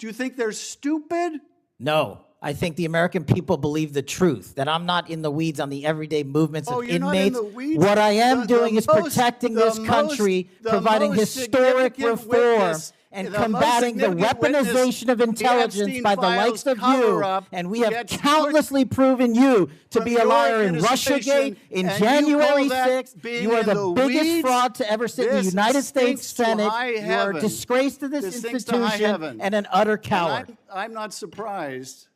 Do you think they're stupid? No. I think the American people believe the truth, that I'm not in the weeds on the everyday movements of you're inmates. Not in the weeds. What I am doing is protecting this country, providing historic reform, and combating the weaponization of intelligence by the likes of you. And we have countlessly proven you to be a liar in Russiagate, in January 6th. You are the biggest fraud to ever sit in the United States Senate. You are a disgrace to this institution and an utter coward. I'm not surprised.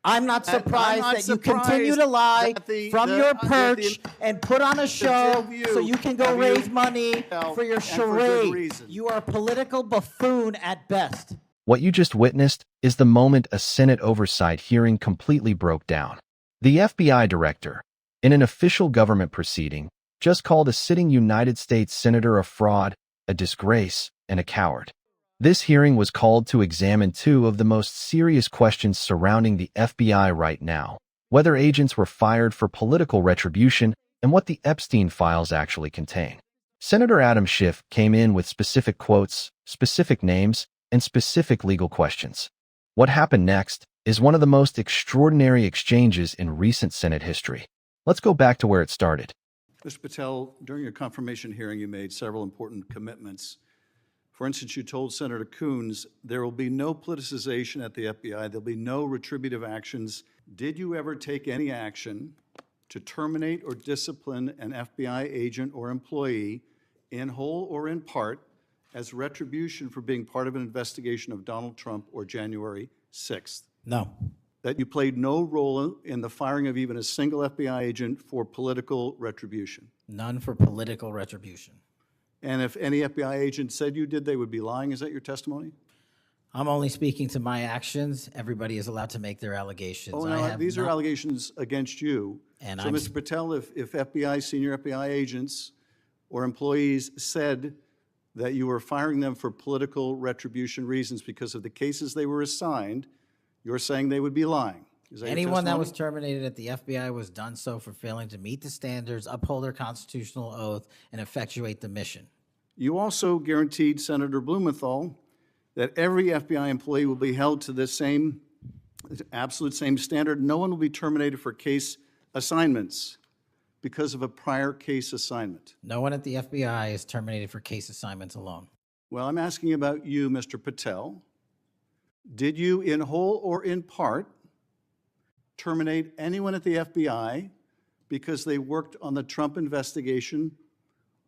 I'm not surprised that you continue to lie from your perch and put on a show so you can go raise money for your charade. You are a political buffoon at best. What you just witnessed is the moment a Senate oversight hearing completely broke down. The FBI director, in an official government proceeding, just called a sitting United States senator a fraud, a disgrace, and a coward. This hearing was called to examine two of the most serious questions surrounding the FBI right now: whether agents were fired for political retribution and what the Epstein files actually contain. Senator Adam Schiff came in with specific quotes, specific names, and specific legal questions. What happened next is one of the most extraordinary exchanges in recent Senate history. Let's go back to where it started. Mr. Patel, during your confirmation hearing, you made several important commitments. For instance, you told Senator Coons there will be no politicization at the FBI. There'll be no retributive actions. Did you ever take any action to terminate or discipline an FBI agent or employee in whole or in part as retribution for being part of an investigation of Donald Trump or January 6th? No. That you played no role in the firing of even a single FBI agent for political retribution? None for political retribution. And if any FBI agent said you did, they would be lying. Is that your testimony? I'm only speaking to my actions. Everybody is allowed to make their allegations. Oh, no, these are allegations against you. And so, Mr. Patel, if FBI, senior FBI agents or employees said that you were firing them for political retribution reasons because of the cases they were assigned, you're saying they would be lying. Is that anyone that was terminated at the FBI was done so for failing to meet the standards, uphold their constitutional oath, and effectuate the mission. You also guaranteed Senator Blumenthal that every FBI employee will be held to the same, absolute same standard. No one will be terminated for case assignments because of a prior case assignment. No one at the FBI is terminated for case assignments alone. Well, I'm asking about you, Mr. Patel. Did you, in whole or in part, terminate anyone at the FBI because they worked on the Trump investigation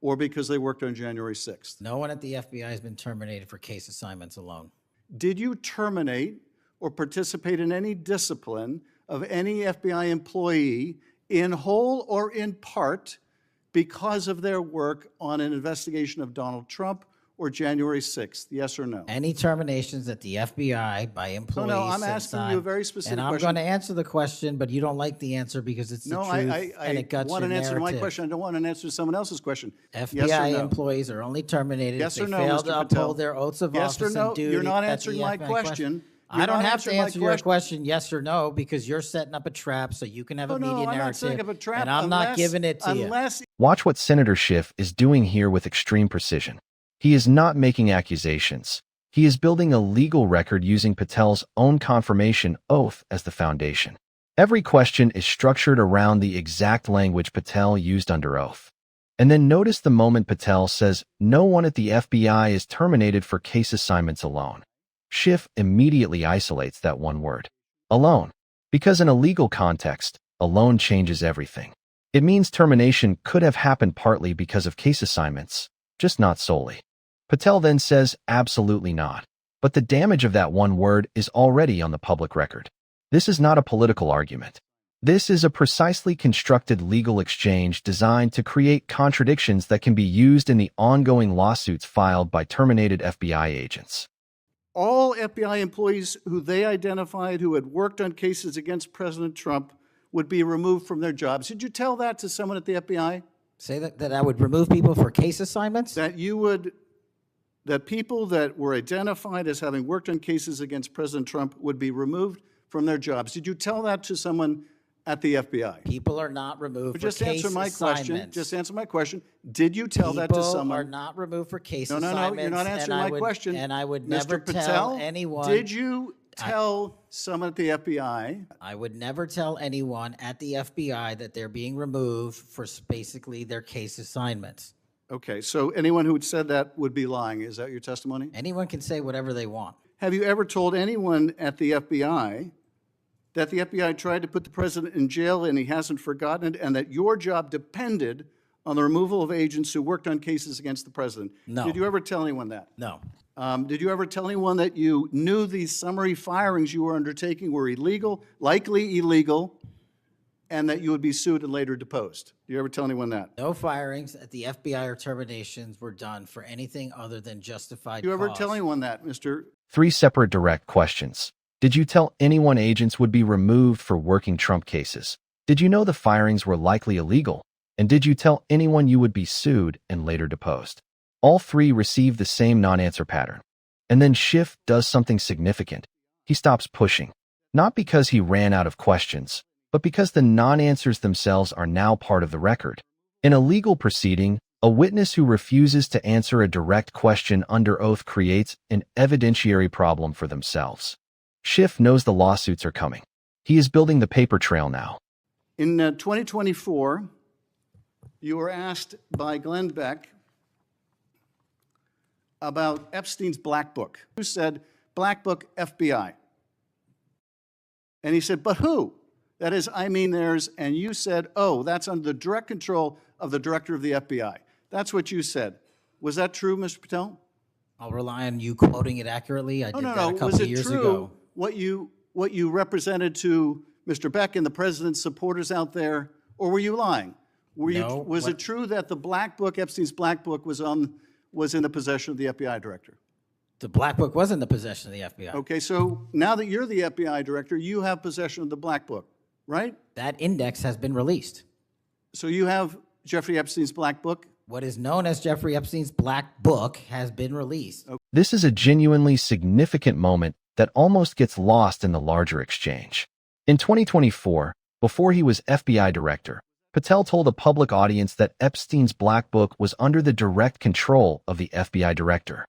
or because they worked on January 6th? No one at the FBI has been terminated for case assignments alone. Did you terminate or participate in any discipline of any FBI employee in whole or in part because of their work on an investigation of Donald Trump or January 6th? Yes or no? Any terminations at the FBI by employees? No, I'm asking you a very specific question. And I'm going to answer the question, but you don't like the answer because it's the truth and it guts your narrative. I want an answer to my question. I don't want an answer to someone else's question. FBI employees are only terminated if they fail to uphold their oaths of office and duty. You're not answering my question. I don't have to answer your question yes or no because you're setting up a trap so you can have a media narrative. I'm not setting up a trap and I'm not giving it to you. Watch what Senator Schiff is doing here with extreme precision. He is not making accusations. He is building a legal record using Patel's own confirmation oath as the foundation. Every question is structured around the exact language Patel used under oath. And then notice the moment Patel says no one at the FBI is terminated for case assignments alone. Schiff immediately isolates that one word, alone, because in a legal context, alone changes everything. It means termination could have happened partly because of case assignments, just not solely. Patel then says absolutely not. But the damage of that one word is already on the public record. This is not a political argument. This is a precisely constructed legal exchange designed to create contradictions that can be used in the ongoing lawsuits filed by terminated FBI agents. All FBI employees who they identified who had worked on cases against President Trump would be removed from their jobs. Did you tell that to someone at the FBI? Say that I would remove people for case assignments? That people that were identified as having worked on cases against President Trump would be removed from their jobs. Did you tell that to someone at the FBI? People are not removed for Just case answer my assignments. question. Just answer my question. Did you tell that to someone? People are not removed for case No, assignments. you're not answering my question. And I would Mr. never Patel, tell anyone. Did you tell someone at the FBI? I would never tell anyone at the FBI that they're being removed for basically their case assignments. Okay, so anyone who had said that would be lying. Is that your testimony? Anyone can say whatever they want. Have you ever told anyone at the FBI that the FBI tried to put the president in jail and he hasn't forgotten it, and that your job depended on the removal of agents who worked on cases against the president? No. Did you ever tell anyone that? No. Did you ever tell anyone that you knew these summary firings you were undertaking were illegal, likely illegal, and that you would be sued and later deposed? Did you ever tell anyone that? No firings at the FBI or terminations were done for anything other than justified Did you ever cause. tell anyone that, Mr.? 3 separate direct questions. Did you tell anyone agents would be removed for working Trump cases? Did you know the firings were likely illegal? And did you tell anyone you would be sued and later deposed? All 3 received the same non-answer pattern. And then Schiff does something significant. He stops pushing. Not because he ran out of questions, but because the non-answers themselves are now part of the record. In a legal proceeding, a witness who refuses to answer a direct question under oath creates an evidentiary problem for themselves. Schiff knows the lawsuits are coming. He is building the paper trail now. In 2024, you were asked by Glenn Beck about Epstein's Black Book. You said, Black Book, FBI. And he said, but who? That is, I mean theirs. And you said, oh, that's under the direct control of the director of the FBI. That's what you said. Was that true, Mr. Patel? I'll rely on you quoting it accurately. I did that a couple of years ago. Was it true what you represented to Mr. Beck and the president's supporters out there, or were you lying? Was it true that the Black Book, Epstein's Black Book, was in the possession of the FBI director? The Black Book was in the possession of the FBI. Okay, so now that you're the FBI director, you have possession of the Black Book, right? That index has been released. So you have Jeffrey Epstein's Black Book? What is known as Jeffrey Epstein's Black Book has been released. Okay. This is a genuinely significant moment that almost gets lost in the larger exchange. In 2024, before he was FBI director, Patel told a public audience that Epstein's Black Book was under the direct control of the FBI director.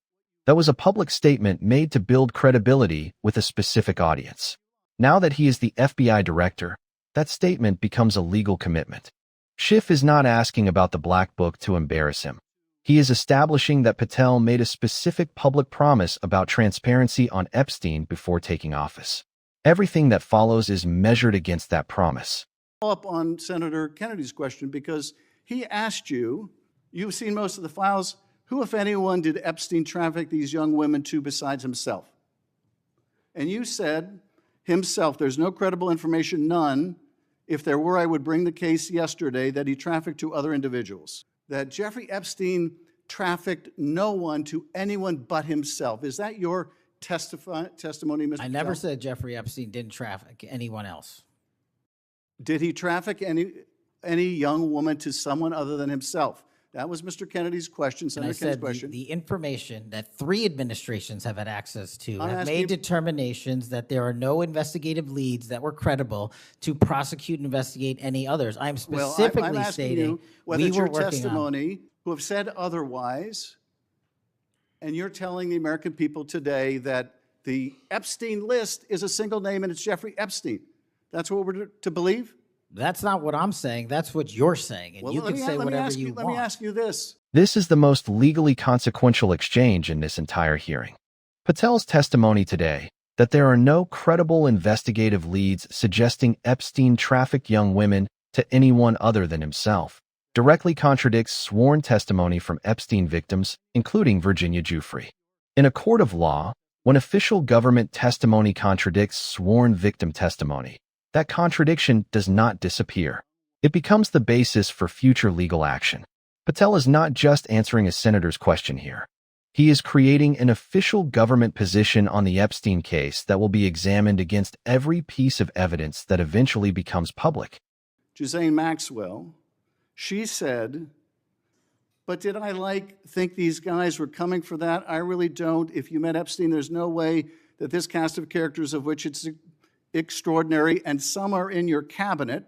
That was a public statement made to build credibility with a specific audience. Now that he is the FBI director, that statement becomes a legal commitment. Schiff is not asking about the Black Book to embarrass him. He is establishing that Patel made a specific public promise about transparency on Epstein before taking office. Everything that follows is measured against that promise. Up on Senator Kennedy's question, because he asked you, you've seen most of the files, who, if anyone, did Epstein traffic these young women to besides himself? And you said, himself, there's no credible information, none. If there were, I would bring the case yesterday that he trafficked to other individuals. That Jeffrey Epstein trafficked no one to anyone but himself. Is that your testimony, Mr. I never said Jeffrey Epstein didn't traffic anyone else. Did he traffic any young woman to someone other than himself? That was Mr. Kennedy's question, Senator Kennedy's question. The information that 3 administrations have had access to have made determinations that there are no investigative leads that were credible to prosecute and investigate any others. I'm specifically I'm stating you whether we it's were your working testimony who have said otherwise, and you're telling the American people today that the Epstein list is a single name and it's Jeffrey Epstein. That's what we're to believe? That's not what I'm saying. That's what you're saying. And you can say whatever you want. Let me ask you this. This is the most legally consequential exchange in this entire hearing. Patel's testimony today, that there are no credible investigative leads suggesting Epstein trafficked young women to anyone other than himself, directly contradicts sworn testimony from Epstein victims, including Virginia Giuffre. In a court of law, when official government testimony contradicts sworn victim testimony, that contradiction does not disappear. It becomes the basis for future legal action. Patel is not just answering a senator's question here. He is creating an official government position on the Epstein case that will be examined against every piece of evidence that eventually becomes public. Ghislaine Maxwell, she said, but did I think these guys were coming for that? I really don't. If you met Epstein, there's no way that this cast of characters of which it's extraordinary, and some are in your cabinet.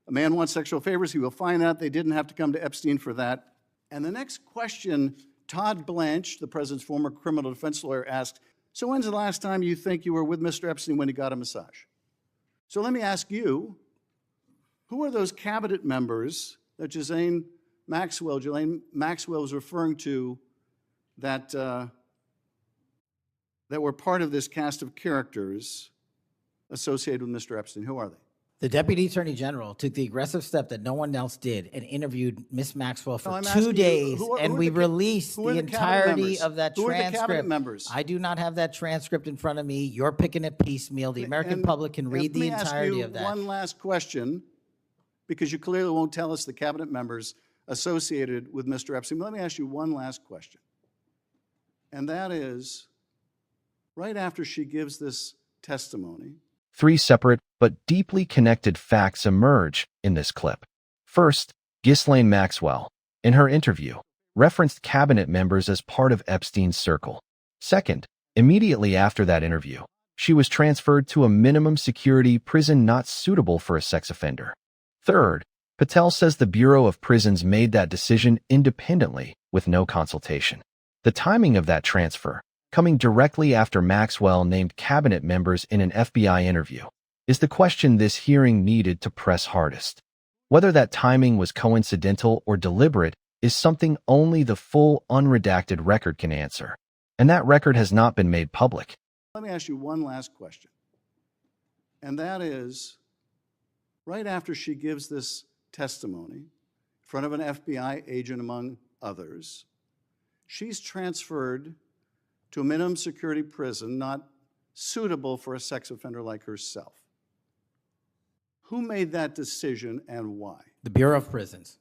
A man wants sexual favors. He will find out they didn't have to come to Epstein for that. And the next question, Todd Blanche, the president's former criminal defense lawyer, asked, so when's the last time you think you were with Mr. Epstein when he got a massage? So let me ask you, who are those cabinet members that Ghislaine Maxwell was referring to that, that were part of this cast of characters associated with Mr. Epstein? Who are they? The Deputy Attorney General took the aggressive step that no one else did and interviewed Ms. Maxwell for 2 days, and we released the entirety of that transcript. Who are the cabinet members? I do not have that transcript in front of me. You're picking it piecemeal. The American public can read the entirety of that. One last question, because you clearly won't tell us the cabinet members associated with Mr. Epstein. Let me ask you one last question, and that is, right after she gives this testimony, 3 separate but deeply connected facts emerge in this clip. First, Ghislaine Maxwell, in her interview, referenced cabinet members as part of Epstein's circle. Second, immediately after that interview, she was transferred to a minimum security prison not suitable for a sex offender. Third, Patel says the Bureau of Prisons made that decision independently with no consultation. The timing of that transfer, coming directly after Maxwell named cabinet members in an FBI interview, is the question this hearing needed to press hardest. Whether that timing was coincidental or deliberate is something only the full, unredacted record can answer, and that record has not been made public. Let me ask you one last question, and that is, right after she gives this testimony in front of an FBI agent, among others, she's transferred to a minimum security prison not suitable for a sex offender like herself. Who made that decision and why? The Bureau of Prisons.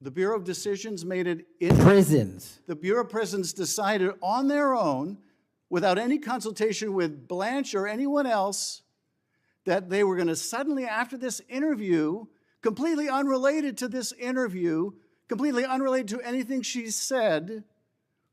The Bureau of Decisions made it in prisons. The Bureau of Prisons decided on their own, without any consultation with Blanche or anyone else, that they were going to suddenly, after this interview, completely unrelated to this interview, completely unrelated to anything she said,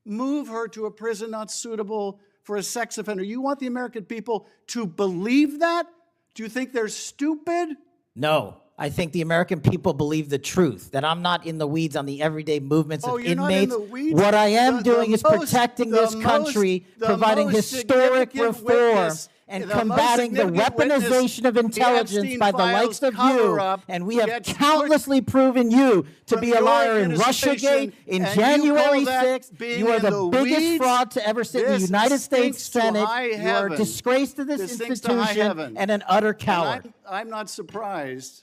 move her to a prison not suitable for a sex offender. You want the American people to believe that? Do you think they're stupid? No. I think the American people believe the truth, that I'm not in the weeds on the everyday movements of inmates. Not in the weeds? What I am doing is protecting this country, providing historic reform, and combating the weaponization of intelligence by the likes of you. And we have countlessly proven you to be a liar in Russiagate, in January 6th. You are the biggest fraud to ever sit in the United States Senate. You are a disgrace to this institution and an utter coward. I'm not surprised.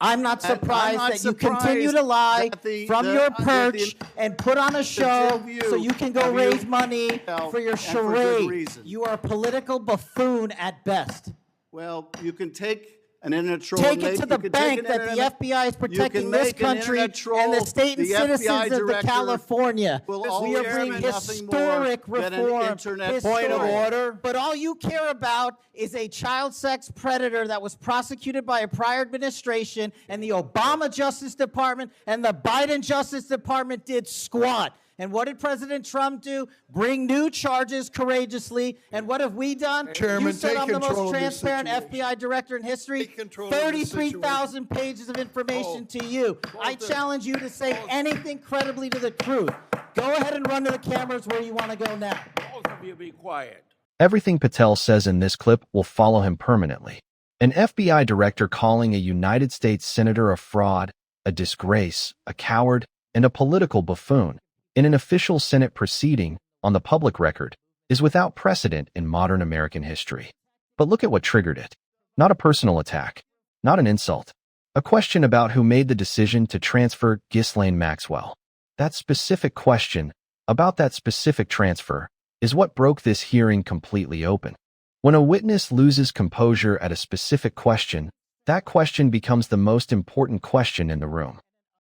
I'm not surprised that you continue to lie from your perch and put on a show so you can go raise money for your charade. You are a political buffoon at best. Well, you can take an internet troll. Take it to the bank that the FBI is protecting this country and the state and citizens of California. We are bringing historic reform. Point of order. But all you care about is a child sex predator that was prosecuted by a prior administration, and the Obama Justice Department and the Biden Justice Department did squat. And what did President Trump do? Bring new charges courageously. And what have we done? Chairman, you said I'm the most transparent FBI director in history. 33,000 pages of information to you. I challenge you to say anything credibly to the truth. Go ahead and run to the cameras where you want to go now. Both of you be quiet. Everything Patel says in this clip will follow him permanently. An FBI director calling a United States senator a fraud, a disgrace, a coward, and a political buffoon in an official Senate proceeding on the public record is without precedent in modern American history. But look at what triggered it. Not a personal attack, not an insult, a question about who made the decision to transfer Ghislaine Maxwell. That specific question about that specific transfer is what broke this hearing completely open. When a witness loses composure at a specific question, that question becomes the most important question in the room.